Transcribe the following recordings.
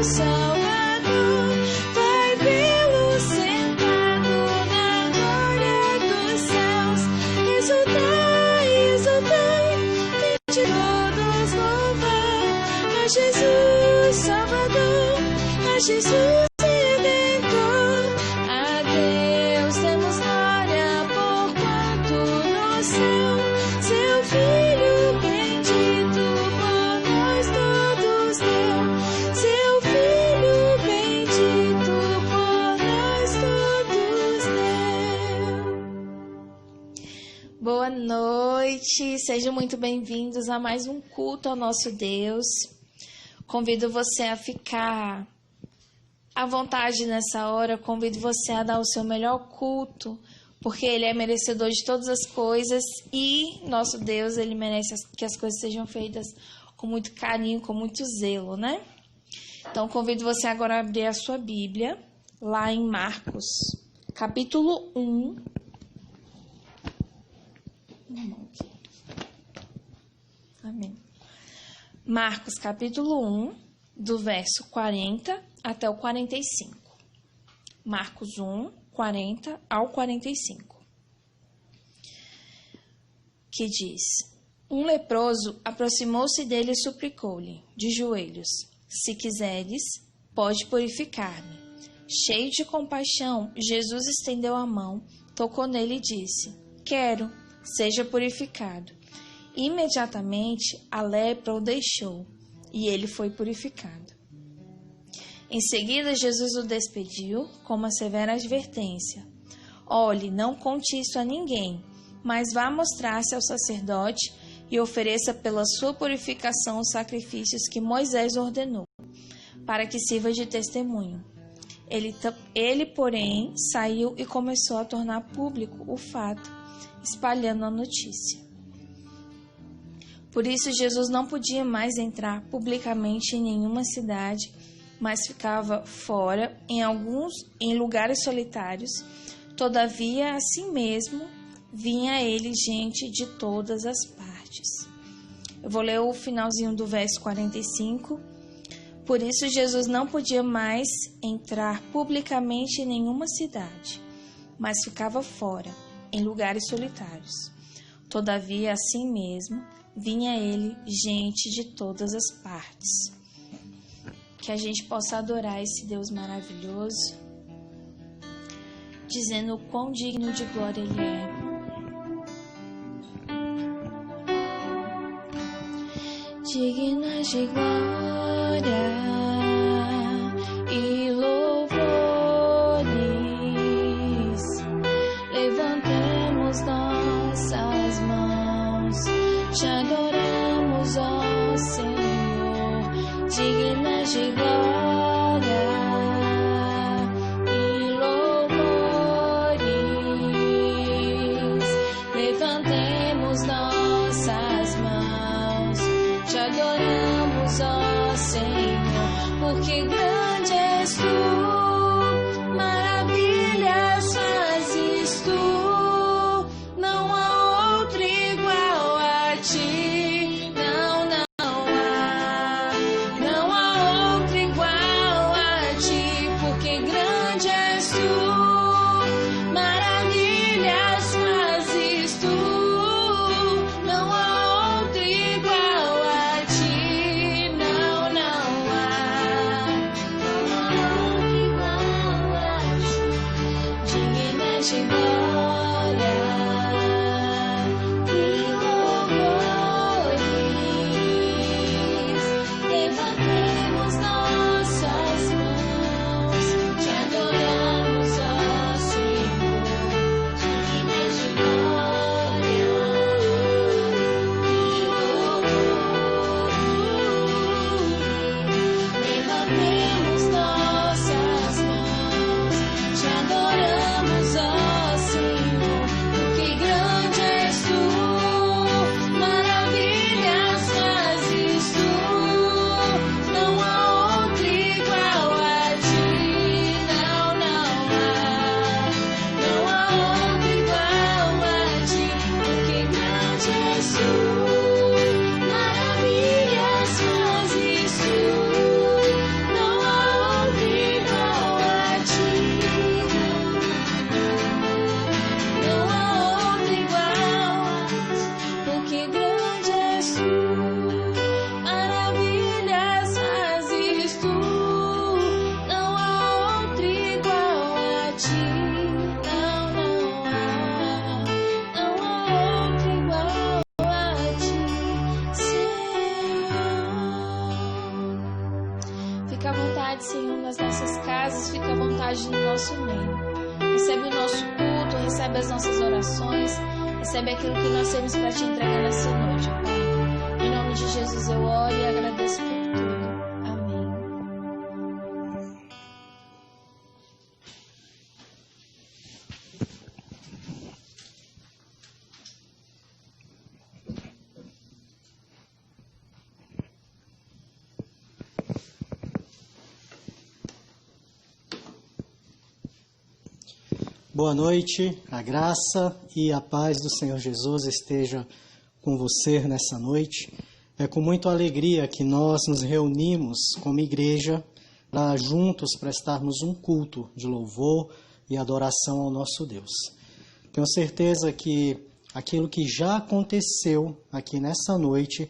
Salvador, vai vê-lo sentado na glória dos céus. Exultai, exultai, vinde todos louvar a Jesus Salvador, a Jesus Redentor. A Deus demos glória, porquanto no céu seu Filho bendito por nós todos deu. Seu Filho bendito por nós todos deu. Boa noite, sejam muito bem-vindos a mais um culto ao nosso Deus. Convido você a ficar à vontade nessa hora, convido você a dar o seu melhor culto, porque Ele é merecedor de todas as coisas e nosso Deus, Ele merece que as coisas sejam feitas com muito carinho, com muito zelo, né? Então, convido você agora a abrir a sua Bíblia, lá em Marcos, capítulo 1. Amém. Marcos, capítulo 1, do verso 40 até o 45. Marcos 1, 40 ao 45. Que diz: Um leproso aproximou-se dele e suplicou-lhe, de joelhos: Se quiseres, pode purificar-me. Cheio de compaixão, Jesus estendeu a mão, tocou nele e disse: Quero, seja purificado. Imediatamente a lepra o deixou e ele foi purificado. Em seguida, Jesus o despediu com uma severa advertência: Olhe, não conte isso a ninguém, mas vá mostrar-se ao sacerdote e ofereça pela sua purificação os sacrifícios que Moisés ordenou, para que sirva de testemunho. Ele, porém, saiu e começou a tornar público o fato, espalhando a notícia. Por isso, Jesus não podia mais entrar publicamente em nenhuma cidade, mas ficava fora em lugares solitários. Todavia, assim mesmo, vinha a ele gente de todas as partes. Eu vou ler o finalzinho do verso 45. Por isso, Jesus não podia mais entrar publicamente em nenhuma cidade, mas ficava fora, em lugares solitários. Todavia, assim mesmo, vinha a ele gente de todas as partes. Que a gente possa adorar esse Deus maravilhoso, dizendo o quão digno de glória Ele é. Digna de glória e louvores, levantemos nossas mãos, te adoramos, ó Senhor, digna de glória e louvores, levantemos nossas mãos, te adoramos, ó Senhor, porque grande és tu, maravilhas fazes tu, não há outro igual a ti, não há outro igual a ti, porque grande és tu, maravilhas fazes tu, não há outro igual a ti, não há outro igual a ti, digna de glória e louvores, levantemos nossas mãos, te adoramos, ó Senhor, digna de glória e louvores, levantemos nossas mãos, te adoramos, ó à vontade, Senhor, nas nossas casas, fica à vontade no nosso meio. Recebe o nosso culto, recebe as nossas orações, recebe aquilo que nós temos para te entregar nessa noite, Pai. Em nome de Jesus eu oro e agradeço por tudo. Amém. Boa noite, a graça e a paz do Senhor Jesus esteja com você nessa noite. É com muita alegria que nós nos reunimos como igreja para juntos prestarmos um culto de louvor e adoração ao nosso Deus. Tenho certeza que aquilo que já aconteceu aqui nessa noite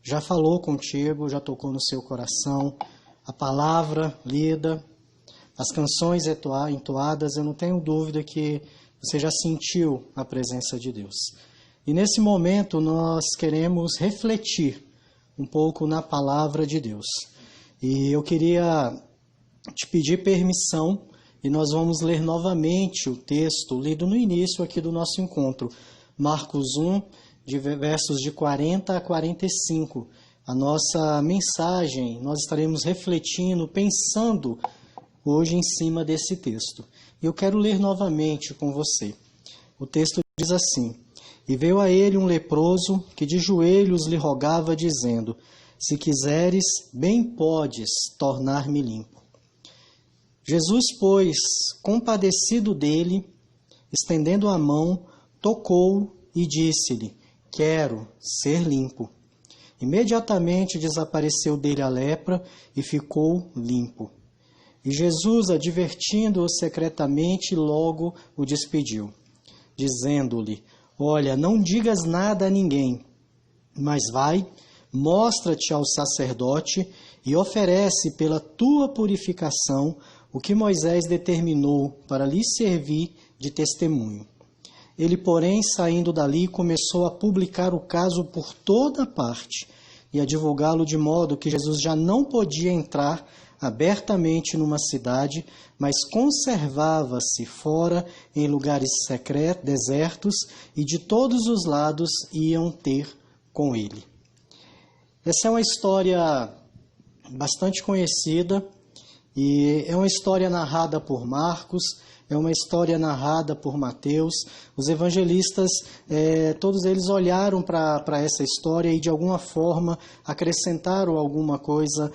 já falou contigo, já tocou no seu coração, a palavra lida, as canções entoadas, eu não tenho dúvida que você já sentiu a presença de Deus. E nesse momento nós queremos refletir um pouco na palavra de Deus. E eu queria te pedir permissão e nós vamos ler novamente o texto lido no início aqui do nosso encontro. Marcos 1, de versos de 40 a 45. A nossa mensagem, nós estaremos refletindo, pensando hoje em cima desse texto. E eu quero ler novamente com você. O texto diz assim: E veio a ele um leproso que de joelhos lhe rogava, dizendo: Se quiseres, bem podes tornar-me limpo. Jesus, pois, compadecido dele, estendendo a mão, tocou e disse-lhe: Quero ser limpo. Imediatamente desapareceu dele a lepra e ficou limpo. E Jesus, advertindo-o secretamente, logo o despediu, dizendo-lhe: Olha, não digas nada a ninguém, mas vai, mostra-te ao sacerdote e oferece pela tua purificação o que Moisés determinou para lhe servir de testemunho. Ele, porém, saindo dali, começou a publicar o caso por toda parte e a divulgá-lo de modo que Jesus já não podia entrar abertamente numa cidade, mas conservava-se fora em lugares secretos, desertos, e de todos os lados iam ter com ele. Essa é uma história bastante conhecida e é uma história narrada por Marcos, é uma história narrada por Mateus. Os evangelistas, todos eles olharam para essa história e de alguma forma acrescentaram alguma coisa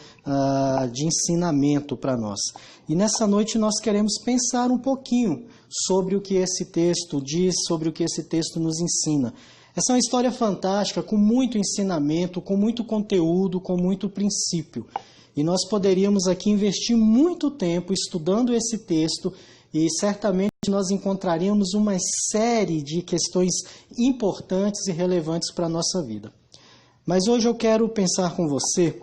de ensinamento para nós. E nessa noite nós queremos pensar um pouquinho sobre o que esse texto diz, sobre o que esse texto nos ensina. Essa é uma história fantástica, com muito ensinamento, com muito conteúdo, com muito princípio. E nós poderíamos aqui investir muito tempo estudando esse texto e certamente nós encontraríamos uma série de questões importantes e relevantes para a nossa vida. Mas hoje eu quero pensar com você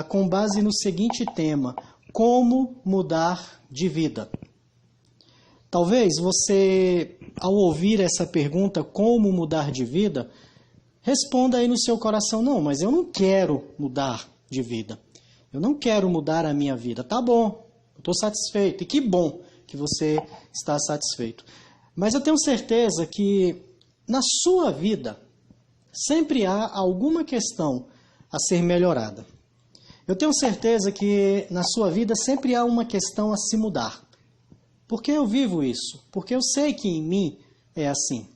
com base no seguinte tema: como mudar de vida. Talvez você, ao ouvir essa pergunta, como mudar de vida, responda aí no seu coração: não, mas eu não quero mudar de vida. Eu não quero mudar a minha vida. Tá bom, eu estou satisfeito. E que bom que você está satisfeito. Mas eu tenho certeza que na sua vida sempre há alguma questão a ser melhorada. Eu tenho certeza que na sua vida sempre há uma questão a se mudar. Por que eu vivo isso? Porque eu sei que em mim é assim.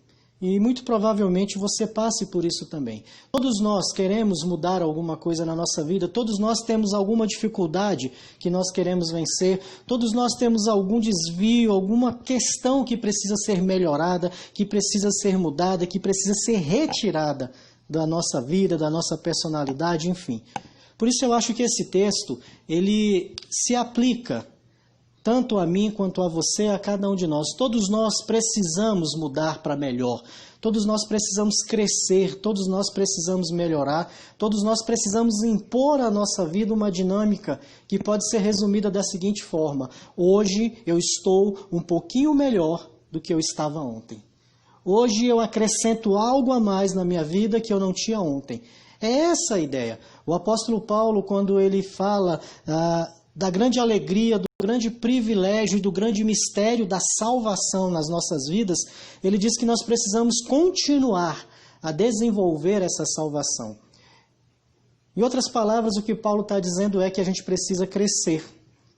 E muito provavelmente você passe por isso também. Todos nós queremos mudar alguma coisa na nossa vida, todos nós temos alguma dificuldade que nós queremos vencer, todos nós temos algum desvio, alguma questão que precisa ser melhorada, que precisa ser mudada, que precisa ser retirada da nossa vida, da nossa personalidade, enfim. Por isso eu acho que esse texto, ele se aplica tanto a mim quanto a você, a cada um de nós. Todos nós precisamos mudar para melhor. Todos nós precisamos crescer, todos nós precisamos melhorar, todos nós precisamos impor à nossa vida uma dinâmica que pode ser resumida da seguinte forma: hoje eu estou um pouquinho melhor do que eu estava ontem. Hoje eu acrescento algo a mais na minha vida que eu não tinha ontem. É essa a ideia. O apóstolo Paulo, quando ele fala da grande alegria, do grande privilégio e do grande mistério da salvação nas nossas vidas, ele diz que nós precisamos continuar a desenvolver essa salvação. Em outras palavras, o que Paulo está dizendo é que a gente precisa crescer,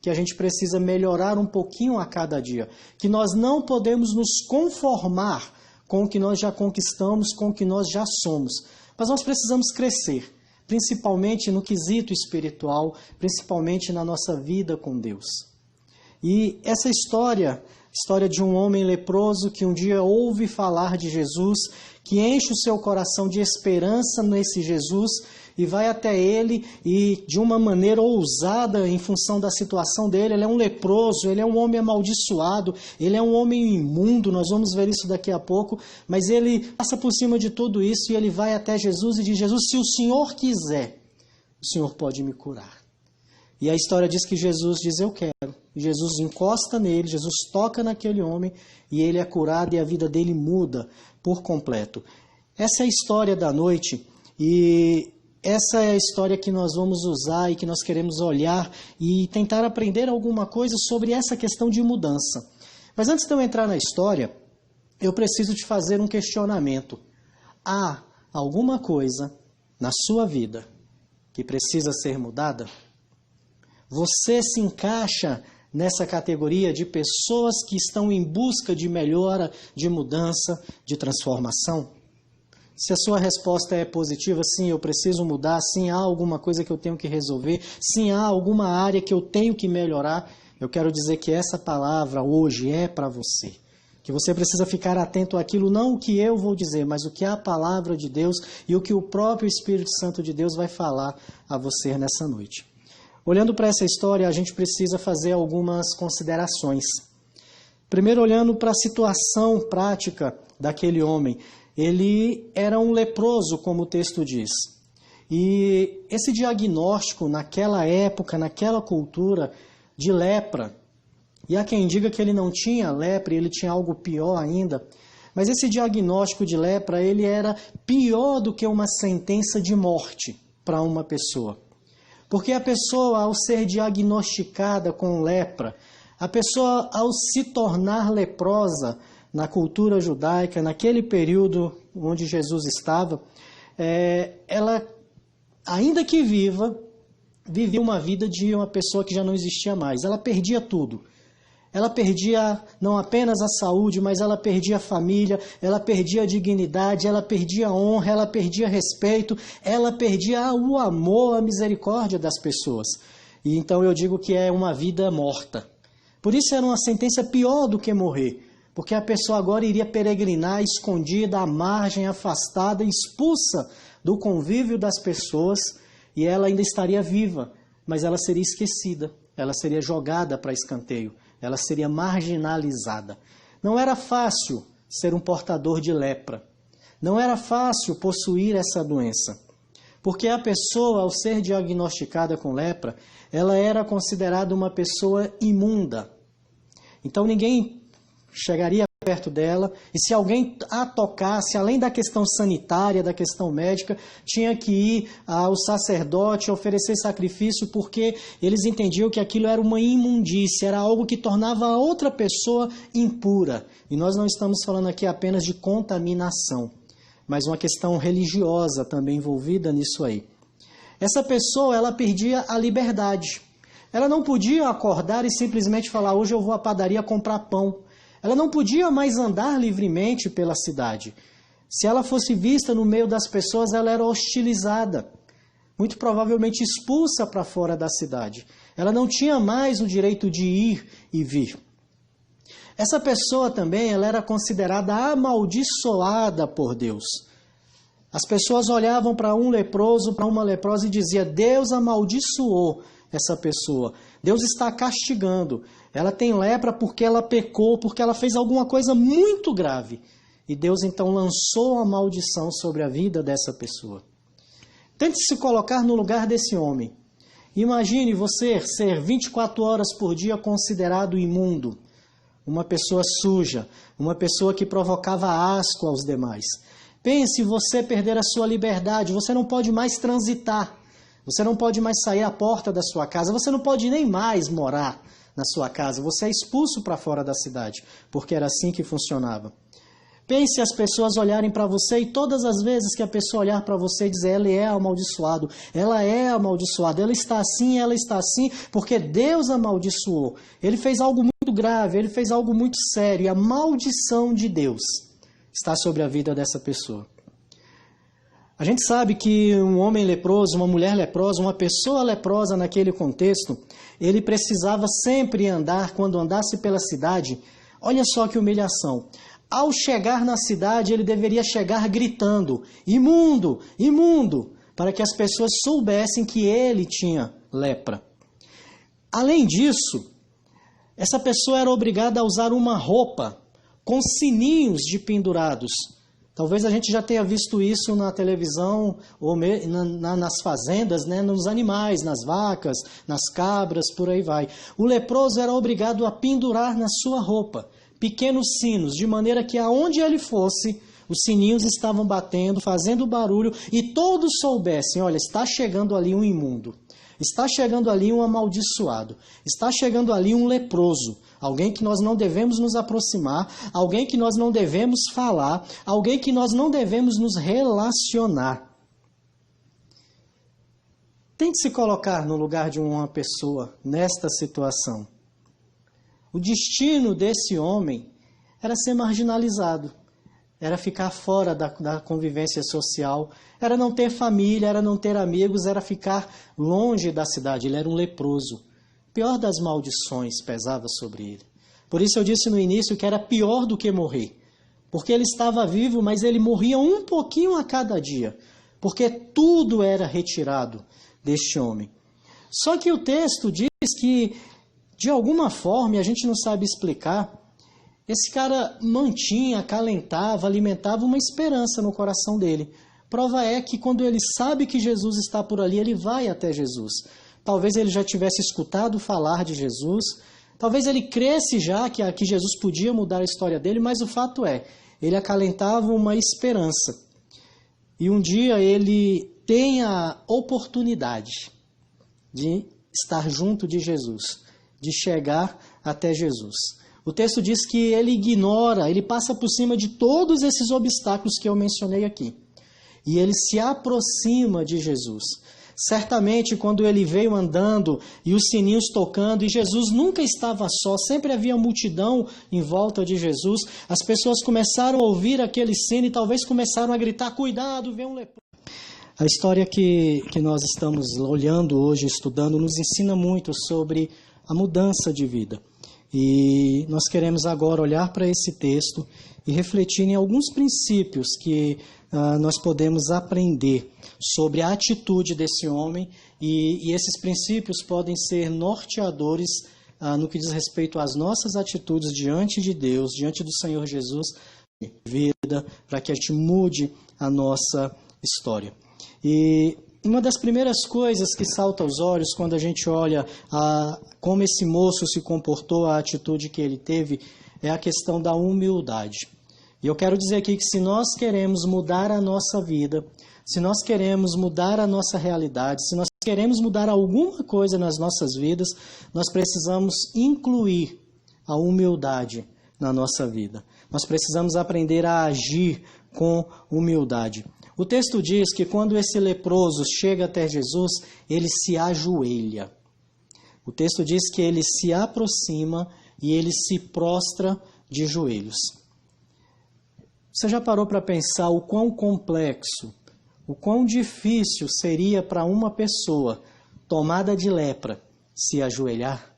que a gente precisa melhorar um pouquinho a cada dia, que nós não podemos nos conformar com o que nós já conquistamos, com o que nós já somos, mas nós precisamos crescer, principalmente no quesito espiritual, principalmente na nossa vida com Deus. E essa história de um homem leproso que um dia ouve falar de Jesus, que enche o seu coração de esperança nesse Jesus e vai até ele e de uma maneira ousada em função da situação dele, ele é um leproso, ele é um homem amaldiçoado, ele é um homem imundo, nós vamos ver isso daqui a pouco, mas ele passa por cima de tudo isso e ele vai até Jesus e diz: Jesus, se o Senhor quiser, o Senhor pode me curar. E a história diz que Jesus diz: eu quero. E Jesus encosta nele, Jesus toca naquele homem e ele é curado e a vida dele muda por completo. Essa é a história da noite e essa é a história que nós vamos usar e que nós queremos olhar e tentar aprender alguma coisa sobre essa questão de mudança. Mas antes de eu entrar na história, eu preciso te fazer um questionamento. Há alguma coisa na sua vida que precisa ser mudada? Você se encaixa nessa categoria de pessoas que estão em busca de melhora, de mudança, de transformação? Se a sua resposta é positiva, sim, eu preciso mudar, sim, há alguma coisa que eu tenho que resolver, sim, há alguma área que eu tenho que melhorar, eu quero dizer que essa palavra hoje é para você. Que você precisa ficar atento àquilo, não o que eu vou dizer, mas o que a palavra de Deus e o que o próprio Espírito Santo de Deus vai falar a você nessa noite. Olhando para essa história, a gente precisa fazer algumas considerações. Primeiro, olhando para a situação prática daquele homem. Ele era um leproso, como o texto diz. E esse diagnóstico, naquela época, naquela cultura, de lepra, e há quem diga que ele não tinha lepra, ele tinha algo pior ainda, mas esse diagnóstico de lepra, ele era pior do que uma sentença de morte para uma pessoa. Porque a pessoa, ao ser diagnosticada com lepra, a pessoa, ao se tornar leprosa, na cultura judaica, naquele período onde Jesus estava, ela, ainda que viva, vivia uma vida de uma pessoa que já não existia mais. Ela perdia tudo. Ela perdia não apenas a saúde, mas ela perdia a família, ela perdia a dignidade, ela perdia a honra, ela perdia respeito, ela perdia o amor, a misericórdia das pessoas. E então eu digo que é uma vida morta. Por isso era uma sentença pior do que morrer. Porque a pessoa agora iria peregrinar escondida, à margem, afastada, expulsa do convívio das pessoas, e ela ainda estaria viva, mas ela seria esquecida, ela seria jogada para escanteio, ela seria marginalizada. Não era fácil ser um portador de lepra, não era fácil possuir essa doença, porque a pessoa, ao ser diagnosticada com lepra, ela era considerada uma pessoa imunda. Então ninguém chegaria perto dela, e se alguém a tocasse, além da questão sanitária, da questão médica, tinha que ir ao sacerdote oferecer sacrifício, porque eles entendiam que aquilo era uma imundícia, era algo que tornava a outra pessoa impura. E nós não estamos falando aqui apenas de contaminação, mas uma questão religiosa também envolvida nisso aí. Essa pessoa, ela perdia a liberdade. Ela não podia acordar e simplesmente falar: hoje eu vou à padaria comprar pão. Ela não podia mais andar livremente pela cidade. Se ela fosse vista no meio das pessoas, ela era hostilizada, muito provavelmente expulsa para fora da cidade. Ela não tinha mais o direito de ir e vir. Essa pessoa também, ela era considerada amaldiçoada por Deus. As pessoas olhavam para um leproso, para uma leprosa e diziam: Deus amaldiçoou essa pessoa. Deus está castigando. Ela tem lepra porque ela pecou, porque ela fez alguma coisa muito grave. E Deus então lançou a maldição sobre a vida dessa pessoa. Tente se colocar no lugar desse homem. Imagine você ser 24 horas por dia considerado imundo. Uma pessoa suja, uma pessoa que provocava asco aos demais. Pense você perder a sua liberdade, você não pode mais transitar, você não pode mais sair à porta da sua casa, você não pode nem mais morar na sua casa, você é expulso para fora da cidade, porque era assim que funcionava. Pense as pessoas olharem para você e todas as vezes que a pessoa olhar para você e dizer, ela é amaldiçoado, ela é amaldiçoada, ela está assim, porque Deus amaldiçoou. Ele fez algo muito grave, ele fez algo muito sério, e a maldição de Deus está sobre a vida dessa pessoa. A gente sabe que um homem leproso, uma mulher leprosa, uma pessoa leprosa naquele contexto, ele precisava sempre andar, quando andasse pela cidade, olha só que humilhação. Ao chegar na cidade, ele deveria chegar gritando, imundo, imundo, para que as pessoas soubessem que ele tinha lepra. Além disso, essa pessoa era obrigada a usar uma roupa com sininhos de pendurados. Talvez a gente já tenha visto isso na televisão ou nas fazendas, né, nos animais, nas vacas, nas cabras, por aí vai. O leproso era obrigado a pendurar na sua roupa pequenos sinos, de maneira que aonde ele fosse, os sininhos estavam batendo, fazendo barulho, e todos soubessem, olha, está chegando ali um imundo, está chegando ali um amaldiçoado, está chegando ali um leproso, alguém que nós não devemos nos aproximar, alguém que nós não devemos falar, alguém que nós não devemos nos relacionar. Tente se colocar no lugar de uma pessoa nesta situação. O destino desse homem era ser marginalizado, era ficar fora da convivência social, era não ter família, era não ter amigos, era ficar longe da cidade. Ele era um leproso. Pior das maldições pesava sobre ele. Por isso eu disse no início que era pior do que morrer. Porque ele estava vivo, mas ele morria um pouquinho a cada dia. Porque tudo era retirado deste homem. Só que o texto diz que, de alguma forma, e a gente não sabe explicar, esse cara mantinha, acalentava, alimentava uma esperança no coração dele. Prova é que quando ele sabe que Jesus está por ali, ele vai até Jesus. Talvez ele já tivesse escutado falar de Jesus, talvez ele cresce já que Jesus podia mudar a história dele, mas o fato é, ele acalentava uma esperança. E um dia ele tem a oportunidade de estar junto de Jesus, de chegar até Jesus. O texto diz que ele ignora, ele passa por cima de todos esses obstáculos que eu mencionei aqui. E ele se aproxima de Jesus. Certamente, quando ele veio andando e os sininhos tocando, e Jesus nunca estava só, sempre havia multidão em volta de Jesus, as pessoas começaram a ouvir aquele sino e talvez começaram a gritar, cuidado, vem um leproso. A história que nós estamos olhando hoje, estudando, nos ensina muito sobre a mudança de vida. E nós queremos agora olhar para esse texto e refletir em alguns princípios que nós podemos aprender sobre a atitude desse homem e esses princípios podem ser norteadores no que diz respeito às nossas atitudes diante de Deus, diante do Senhor Jesus, vida, para que a gente mude a nossa história. E uma das primeiras coisas que salta aos olhos quando a gente olha como esse moço se comportou, a atitude que ele teve, é a questão da humildade. E eu quero dizer aqui que se nós queremos mudar a nossa vida, se nós queremos mudar a nossa realidade, se nós queremos mudar alguma coisa nas nossas vidas, nós precisamos incluir a humildade na nossa vida. Nós precisamos aprender a agir com humildade. O texto diz que quando esse leproso chega até Jesus, ele se ajoelha. O texto diz que ele se aproxima e ele se prostra de joelhos. Você já parou para pensar o quão complexo, o quão difícil seria para uma pessoa tomada de lepra se ajoelhar?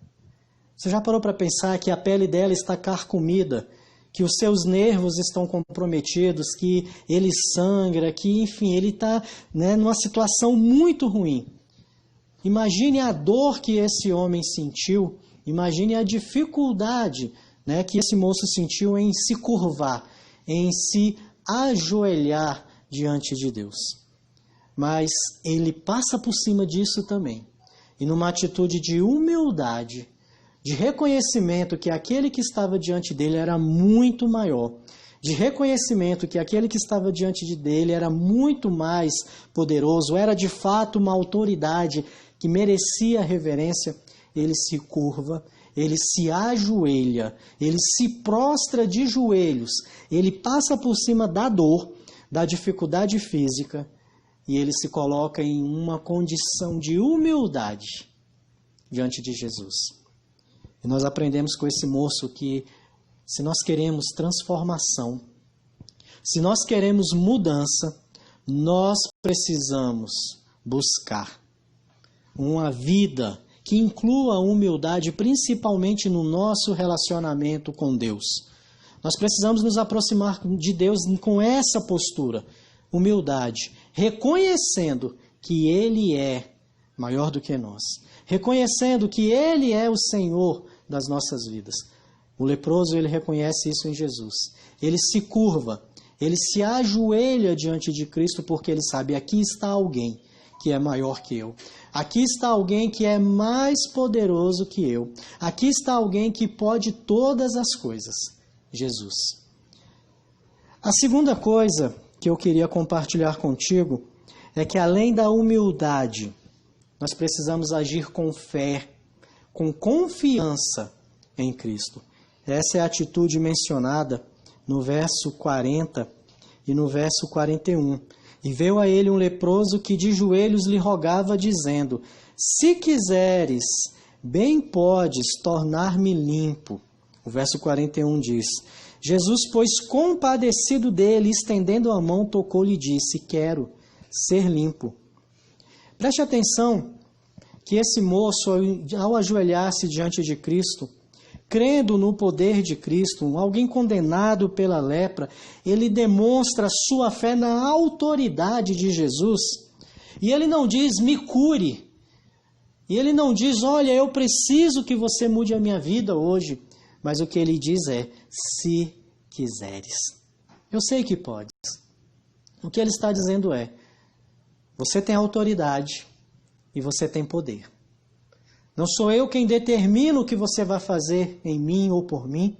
Você já parou para pensar que a pele dela está carcomida, que os seus nervos estão comprometidos, que ele sangra, que, enfim, ele está numa situação muito ruim. Imagine a dor que esse homem sentiu, imagine a dificuldade que esse moço sentiu em se curvar, em se ajoelhar diante de Deus. Mas ele passa por cima disso também. E numa atitude de humildade, de reconhecimento que aquele que estava diante dele era muito maior, de reconhecimento que aquele que estava diante dele era muito mais poderoso, era de fato uma autoridade que merecia reverência, ele se curva, ele se ajoelha, ele se prostra de joelhos, ele passa por cima da dor, da dificuldade física, e ele se coloca em uma condição de humildade diante de Jesus. E nós aprendemos com esse moço que se nós queremos transformação, se nós queremos mudança, nós precisamos buscar uma vida que inclua a humildade, principalmente no nosso relacionamento com Deus. Nós precisamos nos aproximar de Deus com essa postura, humildade, reconhecendo que Ele é maior do que nós, reconhecendo que Ele é o Senhor das nossas vidas. O leproso, ele reconhece isso em Jesus. Ele se curva, ele se ajoelha diante de Cristo porque ele sabe, aqui está alguém que é maior que eu. Aqui está alguém que é mais poderoso que eu. Aqui está alguém que pode todas as coisas, Jesus. A segunda coisa que eu queria compartilhar contigo é que além da humildade, nós precisamos agir com fé, com confiança em Cristo. Essa é a atitude mencionada no verso 40 e no verso 41. E veio a ele um leproso que de joelhos lhe rogava, dizendo: se quiseres, bem podes tornar-me limpo. O verso 41 diz: Jesus, pois compadecido dele, estendendo a mão, tocou-lhe e disse: quero ser limpo. Preste atenção que esse moço, ao ajoelhar-se diante de Cristo, crendo no poder de Cristo, alguém condenado pela lepra, ele demonstra sua fé na autoridade de Jesus. E ele não diz, me cure. E ele não diz, olha, eu preciso que você mude a minha vida hoje. Mas o que ele diz é, se quiseres. Eu sei que podes. O que ele está dizendo é, você tem autoridade e você tem poder. Não sou eu quem determina o que você vai fazer em mim ou por mim.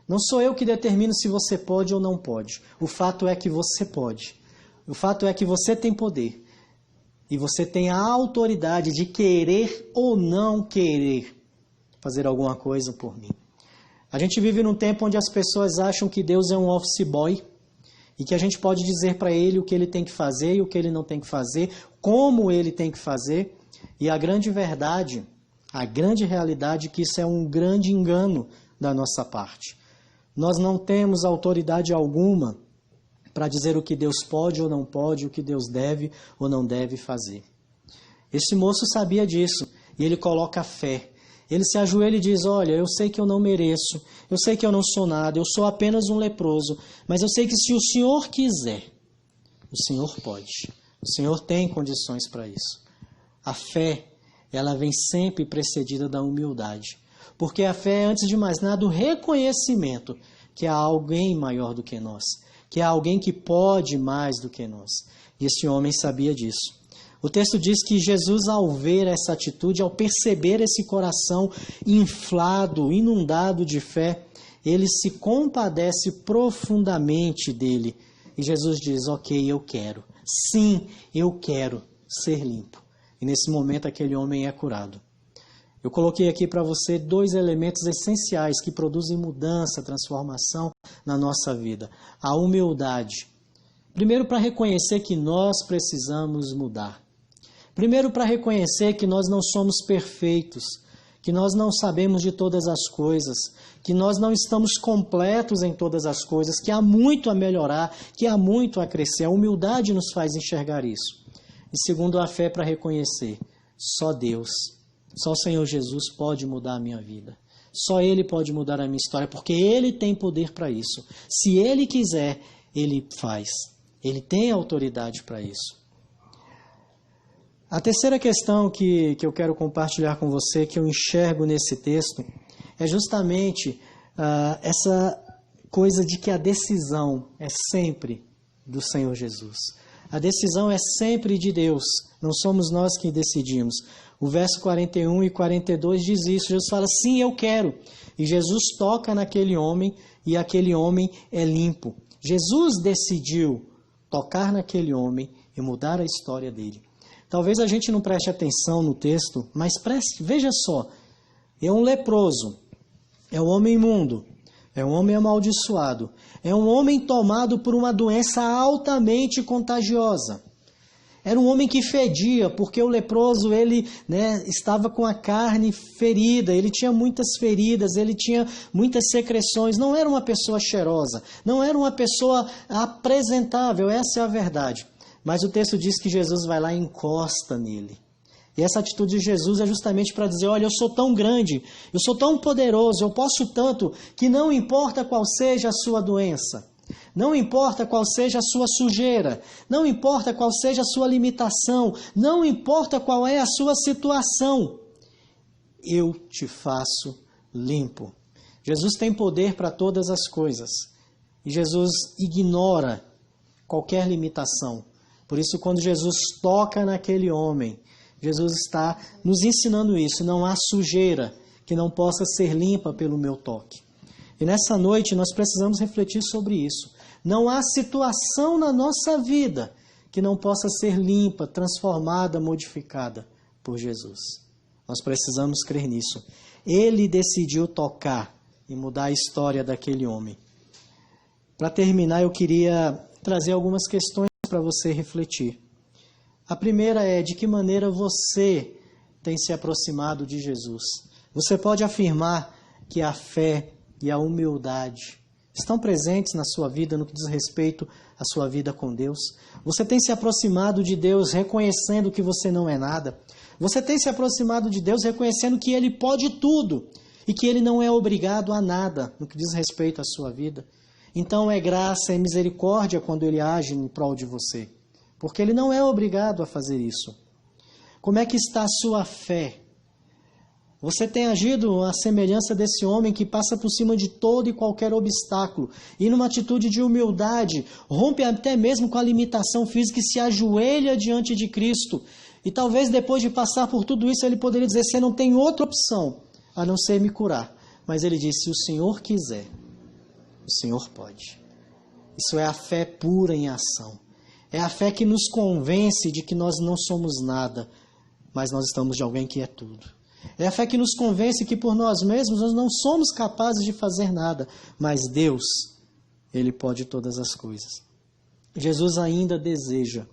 Não sou eu que determino se você pode ou não pode. O fato é que você pode. O fato é que você tem poder. E você tem a autoridade de querer ou não querer fazer alguma coisa por mim. A gente vive num tempo onde as pessoas acham que Deus é um office boy e que a gente pode dizer para ele o que ele tem que fazer e o que ele não tem que fazer, como ele tem que fazer. E a grande verdade, a grande realidade é que isso é um grande engano da nossa parte. Nós não temos autoridade alguma para dizer o que Deus pode ou não pode, o que Deus deve ou não deve fazer. Esse moço sabia disso e ele coloca fé. Ele se ajoelha e diz, olha, eu sei que eu não mereço, eu sei que eu não sou nada, eu sou apenas um leproso, mas eu sei que se o Senhor quiser, o Senhor pode. O Senhor tem condições para isso. A fé, ela vem sempre precedida da humildade. Porque a fé é, antes de mais nada, o reconhecimento que há alguém maior do que nós, que há alguém que pode mais do que nós. E esse homem sabia disso. O texto diz que Jesus, ao ver essa atitude, ao perceber esse coração inflado, inundado de fé, ele se compadece profundamente dele. E Jesus diz, ok, eu quero. Sim, eu quero ser limpo. E nesse momento aquele homem é curado. Eu coloquei aqui para você 2 elementos essenciais que produzem mudança, transformação na nossa vida. A humildade. Primeiro, para reconhecer que nós precisamos mudar. Primeiro, para reconhecer que nós não somos perfeitos, que nós não sabemos de todas as coisas, que nós não estamos completos em todas as coisas, que há muito a melhorar, que há muito a crescer. A humildade nos faz enxergar isso. E segundo, a fé para reconhecer, só Deus, só o Senhor Jesus pode mudar a minha vida. Só Ele pode mudar a minha história, porque Ele tem poder para isso. Se Ele quiser, Ele faz. Ele tem autoridade para isso. A terceira questão que eu quero compartilhar com você, que eu enxergo nesse texto, é justamente essa coisa de que a decisão é sempre do Senhor Jesus. A decisão é sempre de Deus, não somos nós que decidimos. O verso 41 e 42 diz isso. Jesus fala, sim, eu quero. E Jesus toca naquele homem e aquele homem é limpo. Jesus decidiu tocar naquele homem e mudar a história dele. Talvez a gente não preste atenção no texto, mas veja só. É um leproso, é um homem imundo, é um homem amaldiçoado, é um homem tomado por uma doença altamente contagiosa. Era um homem que fedia, porque o leproso ele, estava com a carne ferida, ele tinha muitas feridas, ele tinha muitas secreções, não era uma pessoa cheirosa, não era uma pessoa apresentável, essa é a verdade. Mas o texto diz que Jesus vai lá e encosta nele. E essa atitude de Jesus é justamente para dizer, olha, eu sou tão grande, eu sou tão poderoso, eu posso tanto, que não importa qual seja a sua doença, não importa qual seja a sua sujeira, não importa qual seja a sua limitação, não importa qual é a sua situação, eu te faço limpo. Jesus tem poder para todas as coisas e Jesus ignora qualquer limitação. Por isso, quando Jesus toca naquele homem, Jesus está nos ensinando isso. Não há sujeira que não possa ser limpa pelo meu toque. E nessa noite nós precisamos refletir sobre isso. Não há situação na nossa vida que não possa ser limpa, transformada, modificada por Jesus. Nós precisamos crer nisso. Ele decidiu tocar e mudar a história daquele homem. Para terminar, eu queria trazer algumas questões para você refletir. A primeira é, de que maneira você tem se aproximado de Jesus? Você pode afirmar que a fé e a humildade estão presentes na sua vida no que diz respeito à sua vida com Deus? Você tem se aproximado de Deus reconhecendo que você não é nada? Você tem se aproximado de Deus reconhecendo que Ele pode tudo e que Ele não é obrigado a nada no que diz respeito à sua vida? Então é graça e misericórdia quando Ele age em prol de você, porque Ele não é obrigado a fazer isso. Como é que está a sua fé? Você tem agido à semelhança desse homem que passa por cima de todo e qualquer obstáculo e numa atitude de humildade, rompe até mesmo com a limitação física e se ajoelha diante de Cristo. E talvez depois de passar por tudo isso ele poderia dizer, você não tem outra opção a não ser me curar. Mas ele disse, se o Senhor quiser, o Senhor pode. Isso é a fé pura em ação. É a fé que nos convence de que nós não somos nada, mas nós estamos de alguém que é tudo. É a fé que nos convence que por nós mesmos nós não somos capazes de fazer nada, mas Deus, Ele pode todas as coisas. Jesus ainda deseja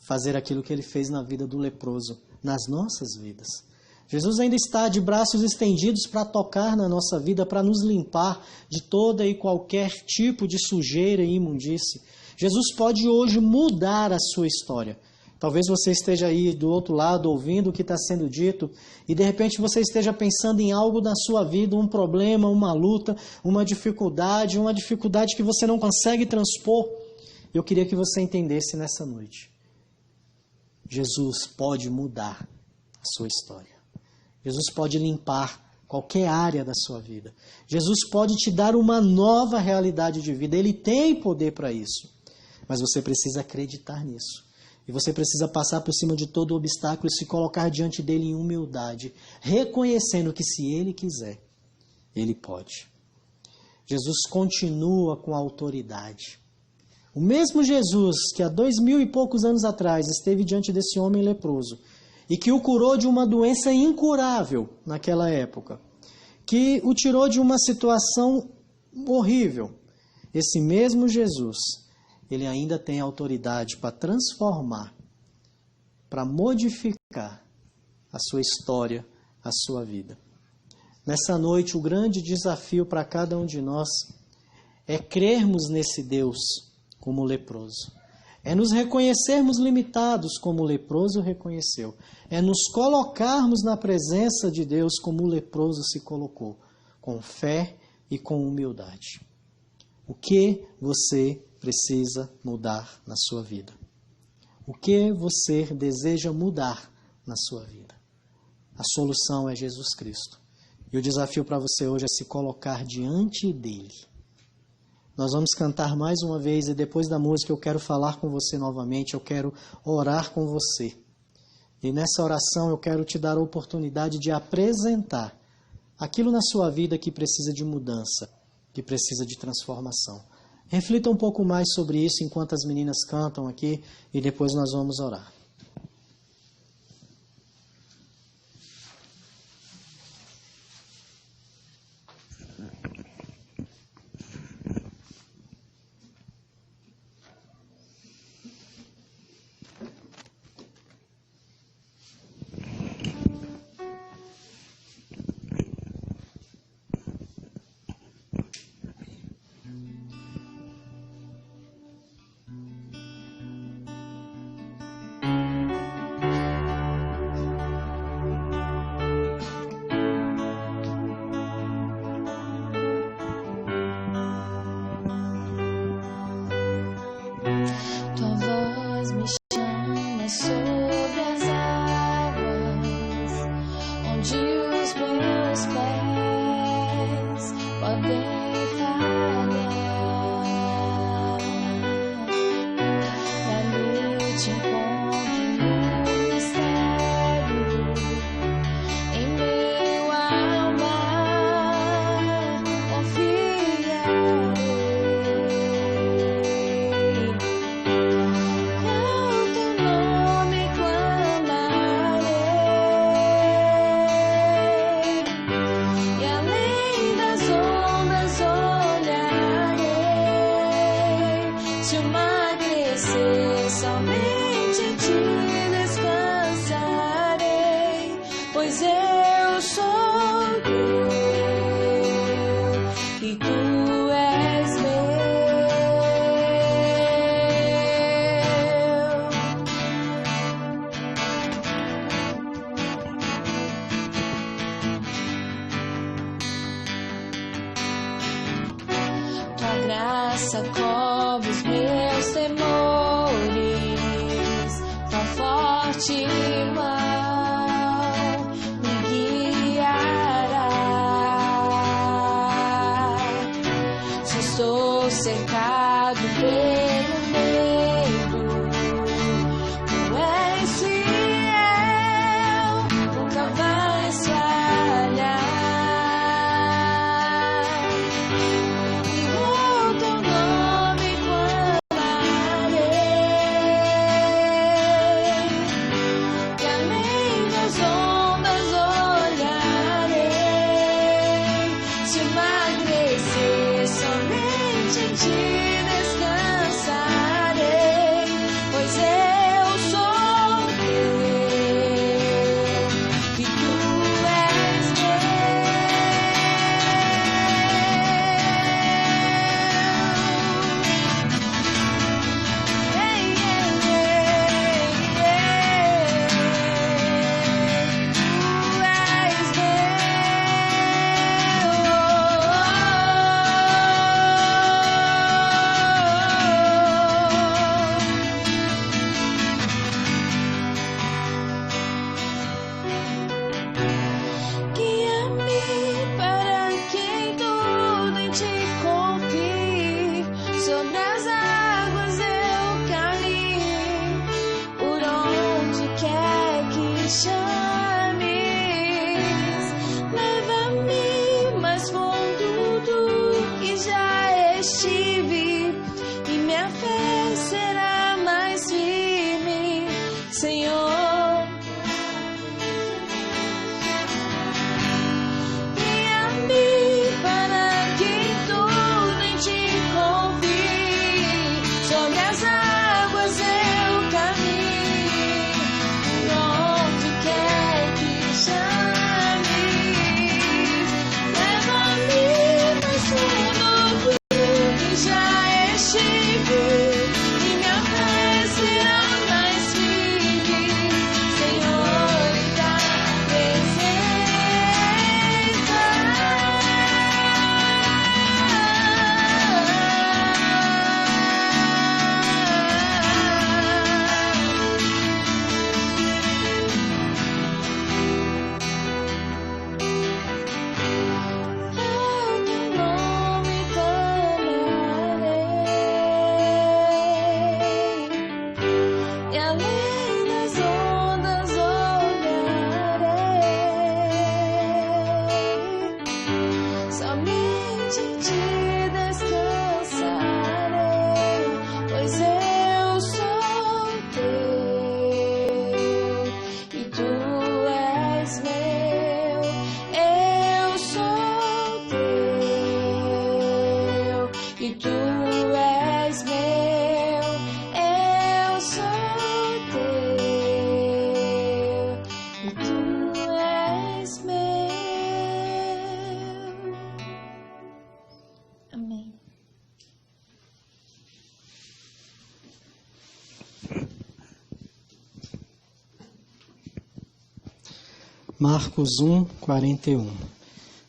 fazer aquilo que Ele fez na vida do leproso, nas nossas vidas. Jesus ainda está de braços estendidos para tocar na nossa vida, para nos limpar de toda e qualquer tipo de sujeira e imundície. Jesus pode hoje mudar a sua história. Talvez você esteja aí do outro lado ouvindo o que está sendo dito e de repente você esteja pensando em algo na sua vida, um problema, uma luta, uma dificuldade que você não consegue transpor. Eu queria que você entendesse nessa noite. Jesus pode mudar a sua história. Jesus pode limpar qualquer área da sua vida. Jesus pode te dar uma nova realidade de vida. Ele tem poder para isso. Mas você precisa acreditar nisso. E você precisa passar por cima de todo obstáculo e se colocar diante dele em humildade, reconhecendo que se ele quiser, ele pode. Jesus continua com autoridade. O mesmo Jesus que há 2000 e poucos anos atrás esteve diante desse homem leproso e que o curou de uma doença incurável naquela época, que o tirou de uma situação horrível, esse mesmo Jesus, ele ainda tem autoridade para transformar, para modificar a sua história, a sua vida. Nessa noite, o grande desafio para cada um de nós é crermos nesse Deus como leproso. É nos reconhecermos limitados como o leproso reconheceu. É nos colocarmos na presença de Deus como o leproso se colocou, com fé e com humildade. O que você precisa mudar na sua vida? O que você deseja mudar na sua vida? A solução é Jesus Cristo. E o desafio para você hoje é se colocar diante dele. Nós vamos cantar mais uma vez e depois da música eu quero falar com você novamente, eu quero orar com você. E nessa oração eu quero te dar a oportunidade de apresentar aquilo na sua vida que precisa de mudança, que precisa de transformação. Reflita um pouco mais sobre isso enquanto as meninas cantam aqui e depois nós vamos orar. Cobre os meus temores, tão forte e mal me guiará. Se estou cercado pelo medo, tu és fiel, nunca vai se falhar. de ti descansarei, pois eu sou teu e tu és meu. Eu sou teu e tu és meu. Eu sou teu e tu és meu. Amém. Marcos 1:41.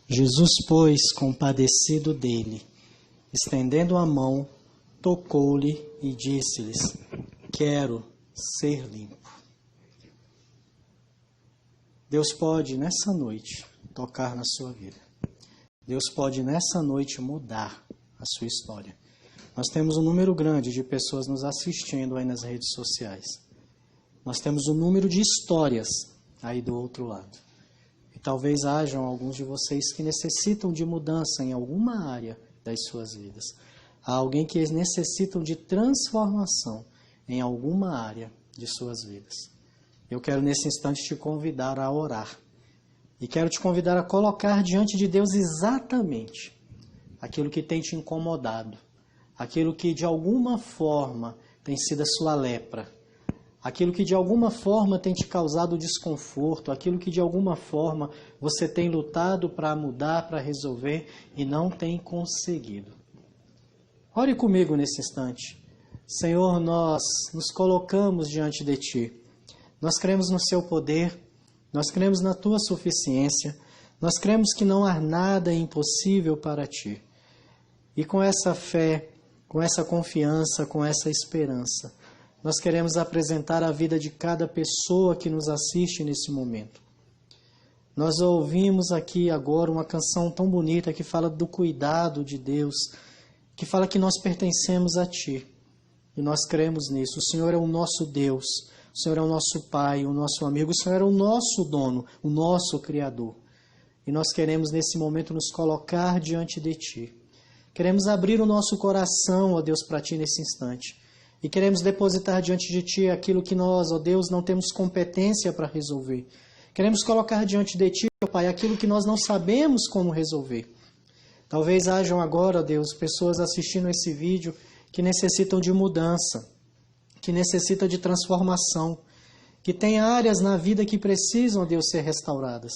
Jesus, pois, compadecido dele, estendendo a mão, tocou-lhe e disse-lhes: quero ser limpo. Deus pode, nessa noite, tocar na sua vida. Deus pode, nessa noite, mudar a sua história. Nós temos um número grande de pessoas nos assistindo aí nas redes sociais. Nós temos um número de histórias aí do outro lado. E talvez hajam alguns de vocês que necessitam de mudança em alguma área das suas vidas. Há alguém que necessitam de transformação em alguma área de suas vidas. Eu quero nesse instante te convidar a orar. E quero te convidar a colocar diante de Deus exatamente aquilo que tem te incomodado, aquilo que de alguma forma tem sido a sua lepra, aquilo que de alguma forma tem te causado desconforto, aquilo que de alguma forma você tem lutado para mudar, para resolver e não tem conseguido. Ore comigo nesse instante. Senhor, nós nos colocamos diante de Ti. Nós cremos no Seu poder, nós cremos na Tua suficiência, nós cremos que não há nada impossível para Ti. E com essa fé, com essa confiança, com essa esperança, nós queremos apresentar a vida de cada pessoa que nos assiste nesse momento. Nós ouvimos aqui agora uma canção tão bonita que fala do cuidado de Deus, que fala que nós pertencemos a Ti. E nós cremos nisso. O Senhor é o nosso Deus, o Senhor é o nosso Pai, o nosso amigo, o Senhor é o nosso dono, o nosso Criador. E nós queremos nesse momento nos colocar diante de Ti. Queremos abrir o nosso coração, ó Deus, para Ti nesse instante. E queremos depositar diante de Ti aquilo que nós, ó Deus, não temos competência para resolver. Queremos colocar diante de Ti, ó Pai, aquilo que nós não sabemos como resolver. Talvez hajam agora, ó Deus, pessoas assistindo esse vídeo que necessitam de mudança, que necessitam de transformação, que tem áreas na vida que precisam, ó Deus, ser restauradas.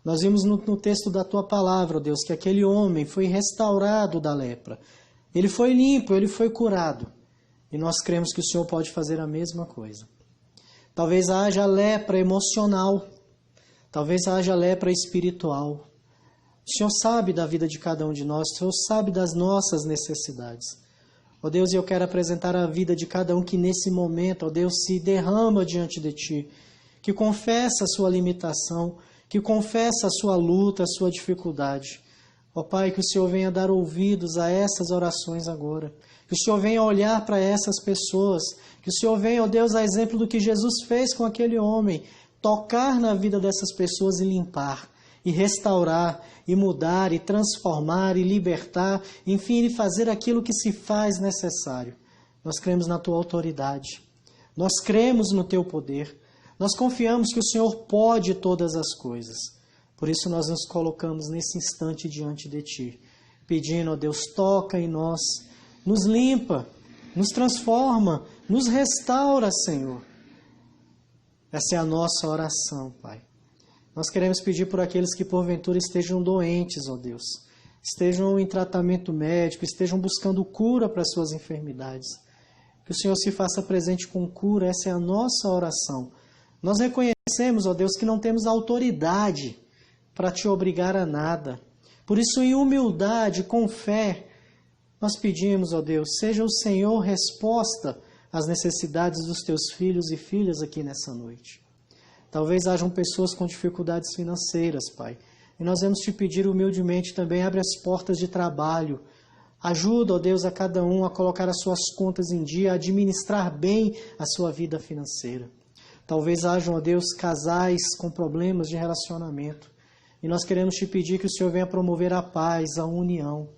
Nós vimos no texto da Tua palavra, ó Deus, que aquele homem foi restaurado da lepra. Ele foi limpo, ele foi curado. E nós cremos que o Senhor pode fazer a mesma coisa. Talvez haja lepra emocional, talvez haja lepra espiritual. O Senhor sabe da vida de cada um de nós, o Senhor sabe das nossas necessidades. Ó Deus, eu quero apresentar a vida de cada um que nesse momento, ó Deus, se derrama diante de Ti, que confessa a sua limitação, que confessa a sua luta, a sua dificuldade. Ó Pai, que o Senhor venha dar ouvidos a essas orações agora. Que o Senhor venha olhar para essas pessoas. Que o Senhor venha, ó Deus, a exemplo do que Jesus fez com aquele homem. Tocar na vida dessas pessoas e limpar, e restaurar, e mudar, e transformar, e libertar. Enfim, e fazer aquilo que se faz necessário. Nós cremos na Tua autoridade. Nós cremos no Teu poder. Nós confiamos que o Senhor pode todas as coisas. Por isso nós nos colocamos nesse instante diante de Ti, pedindo, ó Deus, toca em nós, nos limpa, nos transforma, nos restaura, Senhor. Essa é a nossa oração, Pai. Nós queremos pedir por aqueles que porventura estejam doentes, ó Deus, estejam em tratamento médico, estejam buscando cura para suas enfermidades. Que o Senhor se faça presente com cura, essa é a nossa oração. Nós reconhecemos, ó Deus, que não temos autoridade para Te obrigar a nada. Por isso, em humildade, com fé, nós pedimos, ó Deus, seja o Senhor resposta às necessidades dos Teus filhos e filhas aqui nessa noite. Talvez hajam pessoas com dificuldades financeiras, Pai. E nós vamos Te pedir humildemente também, abre as portas de trabalho. Ajuda, ó Deus, a cada um a colocar as suas contas em dia, a administrar bem a sua vida financeira. Talvez hajam, ó Deus, casais com problemas de relacionamento. E nós queremos Te pedir que o Senhor venha promover a paz, a união.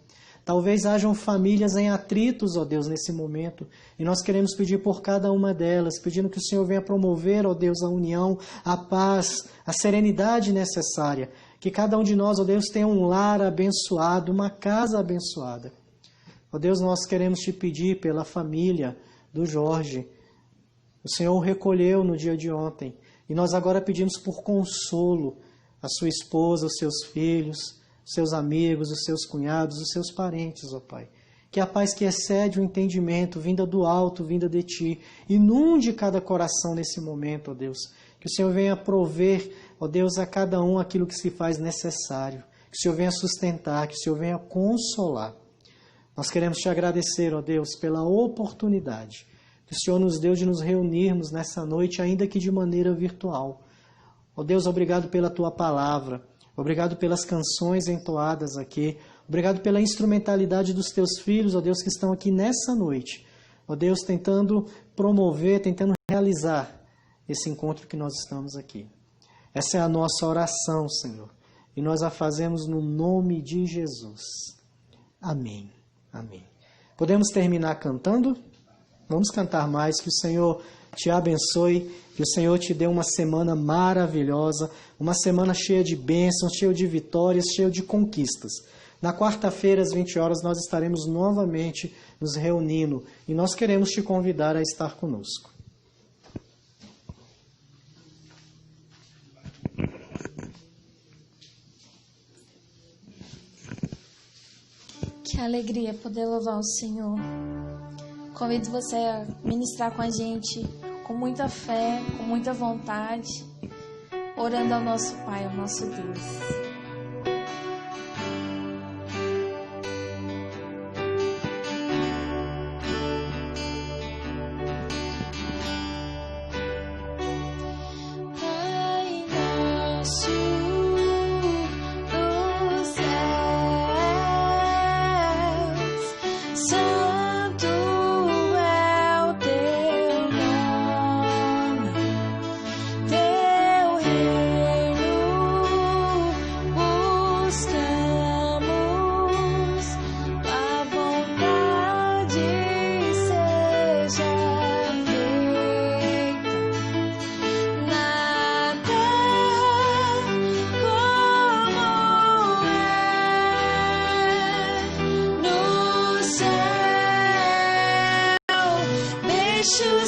Talvez hajam famílias em atritos, ó Deus, nesse momento. E nós queremos pedir por cada uma delas, pedindo que o Senhor venha promover, ó Deus, a união, a paz, a serenidade necessária. Que cada um de nós, ó Deus, tenha um lar abençoado, uma casa abençoada. Ó Deus, nós queremos te pedir pela família do Jorge. O Senhor o recolheu no dia de ontem. E nós agora pedimos por consolo a sua esposa, os seus filhos, os seus amigos, os seus cunhados, os seus parentes, ó Pai. Que a paz que excede o entendimento, vinda do alto, vinda de Ti, inunde cada coração nesse momento, ó Deus. Que o Senhor venha prover, ó Deus, a cada um aquilo que se faz necessário. Que o Senhor venha sustentar, que o Senhor venha consolar. Nós queremos te agradecer, ó Deus, pela oportunidade que o Senhor nos deu de nos reunirmos nessa noite, ainda que de maneira virtual. Ó Deus, obrigado pela Tua palavra, obrigado pelas canções entoadas aqui, obrigado pela instrumentalidade dos Teus filhos, ó Deus, que estão aqui nessa noite. Ó Deus, tentando promover, tentando realizar esse encontro que nós estamos aqui. Essa é a nossa oração, Senhor, e nós a fazemos no nome de Jesus. Amém. Amém. Podemos terminar cantando? Vamos cantar mais, que o Senhor te abençoe, que o Senhor te dê uma semana maravilhosa, uma semana cheia de bênçãos, cheia de vitórias, cheia de conquistas. Na quarta-feira, às 20 horas, nós estaremos novamente nos reunindo e nós queremos te convidar a estar conosco. Que alegria poder louvar o Senhor. Convido você a ministrar com a gente com muita fé, com muita vontade, orando ao nosso Pai, ao nosso Deus. Deixa